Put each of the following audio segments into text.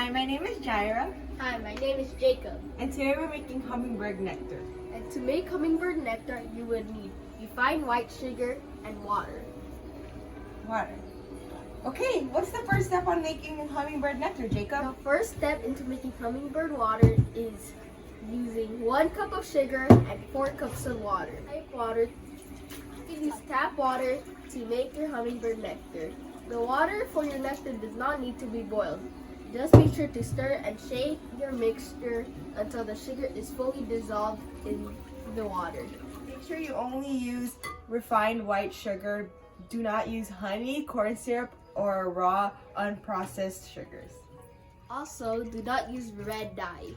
Hi, my name is Jaira, Hi, my name is Jacob. and today we're making hummingbird nectar. And to make hummingbird nectar, you would need refined white sugar and water. Water. Okay, what's the first step on making hummingbird nectar, Jacob? The first step into making hummingbird water is using 1 cup of sugar and 4 cups of water. You can use tap water to make your hummingbird nectar. The water for your nectar does not need to be boiled. Just be sure to stir and shake your mixture until the sugar is fully dissolved in the water. Make sure you only use refined white sugar. Do not use honey, corn syrup, or raw, unprocessed sugars. Also, do not use red dye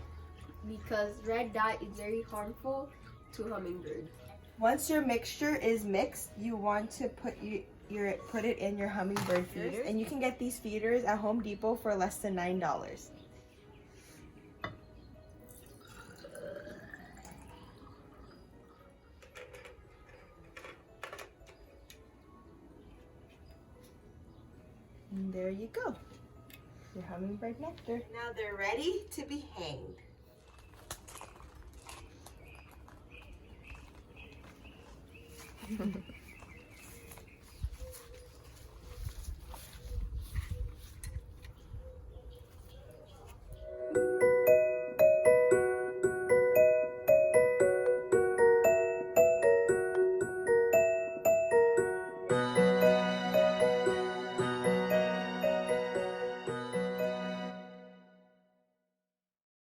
because red dye is very harmful to hummingbirds. Once your mixture is mixed, you want to put it in your hummingbird feeders, and you can get these feeders at Home Depot for less than $9. And there you go, your hummingbird nectar. Now they're ready to be hanged.